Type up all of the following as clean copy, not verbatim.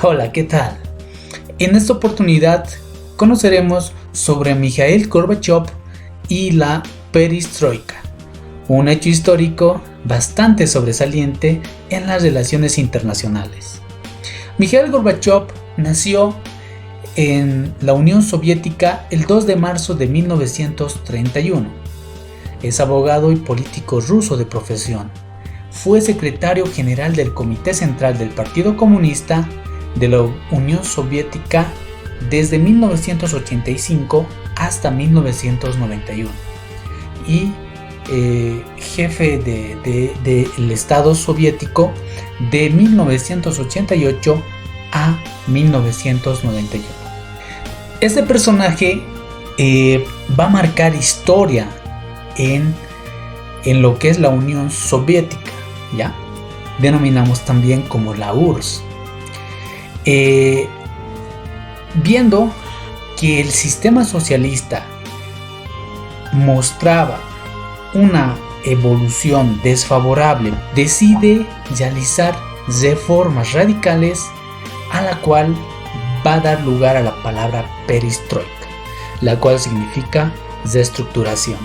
Hola, ¿qué tal? En esta oportunidad conoceremos sobre Mikhail Gorbachev y la perestroika, un hecho histórico bastante sobresaliente en las relaciones internacionales. Mikhail Gorbachev nació en la Unión Soviética el 2 de marzo de 1931. Es abogado y político ruso de profesión. Fue secretario general del Comité Central del Partido Comunista de la Unión Soviética desde 1985 hasta 1991 y jefe del Estado soviético de 1988 a 1991. Este personaje va a marcar historia en lo que es la Unión Soviética, ¿ya? Denominamos también como la URSS. Viendo que el sistema socialista mostraba una evolución desfavorable, decide realizar reformas radicales, a la cual va a dar lugar a la palabra perestroika, la cual significa reestructuración,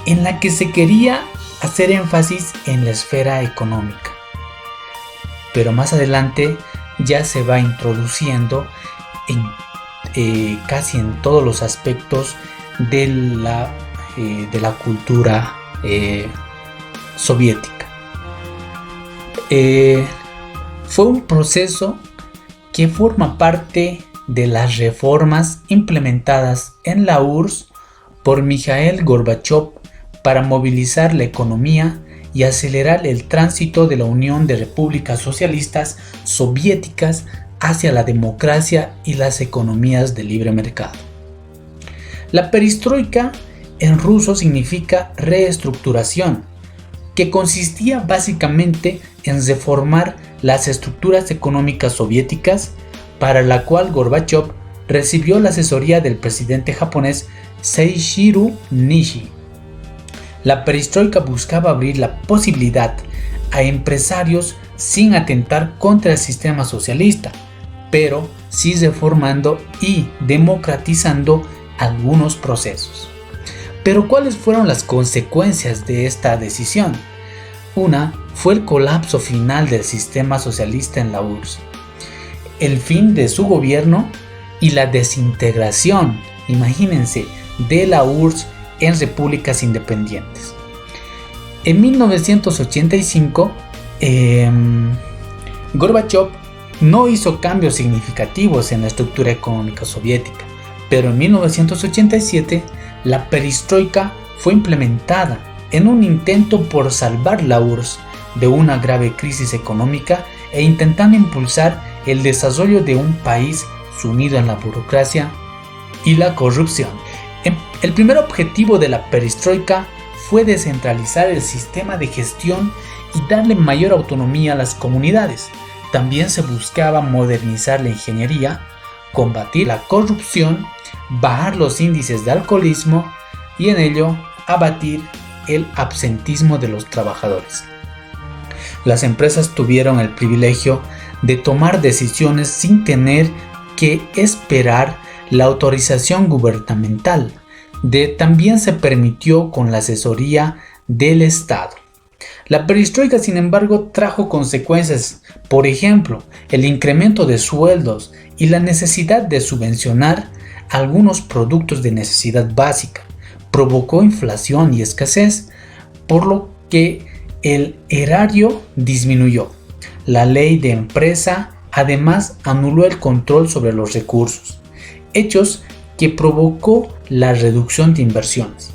en la que se quería hacer énfasis en la esfera económica, pero más adelante ya se va introduciendo en casi en todos los aspectos de la cultura soviética. Fue un proceso que forma parte de las reformas implementadas en la URSS por Mikhail Gorbachev para movilizar la economía y acelerar el tránsito de la Unión de Repúblicas Socialistas Soviéticas hacia la democracia y las economías de libre mercado. La perestroika en ruso significa reestructuración, que consistía básicamente en reformar las estructuras económicas soviéticas, para la cual Gorbachev recibió la asesoría del presidente japonés Seishiro Nishi. La perestroika buscaba abrir la posibilidad a empresarios sin atentar contra el sistema socialista, pero sí reformando y democratizando algunos procesos. Pero ¿cuáles fueron las consecuencias de esta decisión? Una fue el colapso final del sistema socialista en la URSS, el fin de su gobierno y la desintegración, imagínense, de la URSS en repúblicas independientes. En 1985, Gorbachev no hizo cambios significativos en la estructura económica soviética, pero en 1987 la perestroika fue implementada en un intento por salvar la URSS de una grave crisis económica e intentando impulsar el desarrollo de un país sumido en la burocracia y la corrupción. El primer objetivo de la perestroika fue descentralizar el sistema de gestión y darle mayor autonomía a las comunidades. También se buscaba modernizar la ingeniería, combatir la corrupción, bajar los índices de alcoholismo y en ello abatir el absentismo de los trabajadores. Las empresas tuvieron el privilegio de tomar decisiones sin tener que esperar la autorización gubernamental. También se permitió con la asesoría del Estado. La perestroika, sin embargo, trajo consecuencias, por ejemplo, el incremento de sueldos y la necesidad de subvencionar algunos productos de necesidad básica. Provocó inflación y escasez, por lo que el erario disminuyó. La ley de empresa además anuló el control sobre los recursos, hechos que provocó la reducción de inversiones.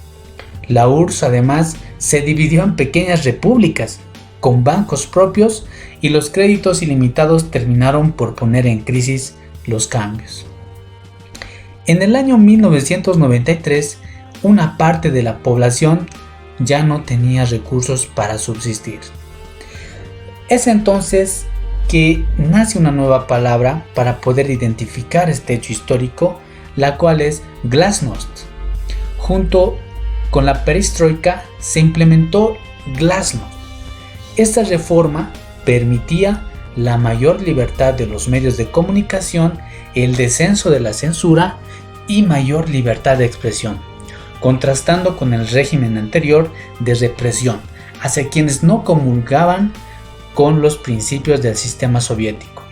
La URSS además se dividió en pequeñas repúblicas con bancos propios y los créditos ilimitados terminaron por poner en crisis los cambios. En el año 1993, una parte de la población ya no tenía recursos para subsistir. Es entonces que nace una nueva palabra para poder identificar este hecho histórico, la cual es glasnost. Junto con la perestroika se implementó glasnost. Esta reforma permitía la mayor libertad de los medios de comunicación, el descenso de la censura y mayor libertad de expresión, contrastando con el régimen anterior de represión hacia quienes no comulgaban con los principios del sistema soviético.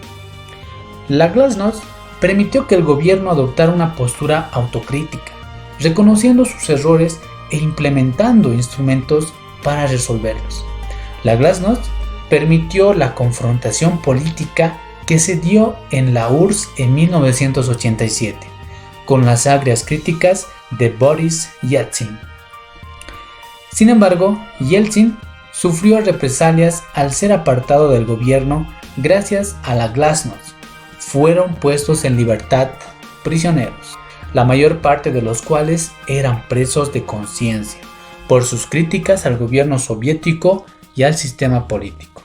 La Glasnost permitió que el gobierno adoptara una postura autocrítica, reconociendo sus errores e implementando instrumentos para resolverlos. La Glasnost permitió la confrontación política que se dio en la URSS en 1987, con las agrias críticas de Boris Yeltsin. Sin embargo, Yeltsin sufrió represalias al ser apartado del gobierno gracias a la Glasnost. Fueron puestos en libertad prisioneros, la mayor parte de los cuales eran presos de conciencia por sus críticas al gobierno soviético y al sistema político.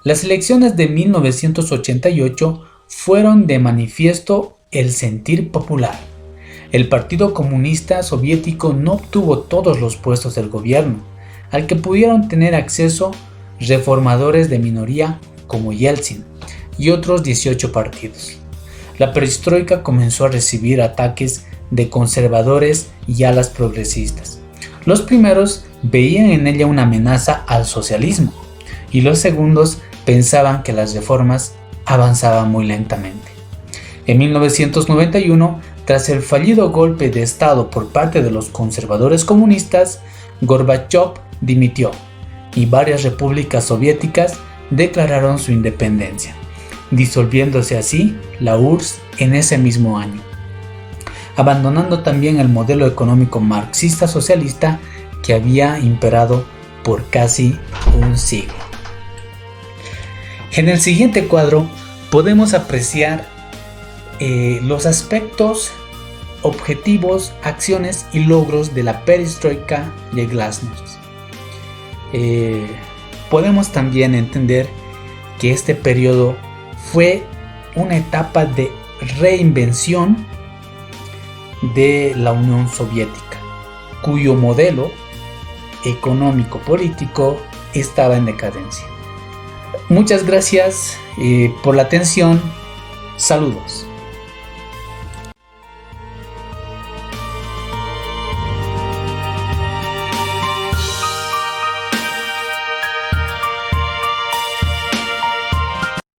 Las elecciones de 1988 fueron de manifiesto el sentir popular. El Partido Comunista Soviético no obtuvo todos los puestos del gobierno, al que pudieron tener acceso reformadores de minoría como Yeltsin y otros 18 partidos. La perestroika comenzó a recibir ataques de conservadores y alas progresistas. Los primeros veían en ella una amenaza al socialismo y los segundos pensaban que las reformas avanzaban muy lentamente. En 1991, tras el fallido golpe de Estado por parte de los conservadores comunistas, Gorbachov dimitió y varias repúblicas soviéticas declararon su independencia, disolviéndose así la URSS en ese mismo año, abandonando también el modelo económico marxista-socialista que había imperado por casi un siglo. En el siguiente cuadro podemos apreciar los aspectos, objetivos, acciones y logros de la perestroika de Glasnost. Podemos también entender que este periodo fue una etapa de reinvención de la Unión Soviética, cuyo modelo económico-político estaba en decadencia. Muchas gracias por la atención. Saludos.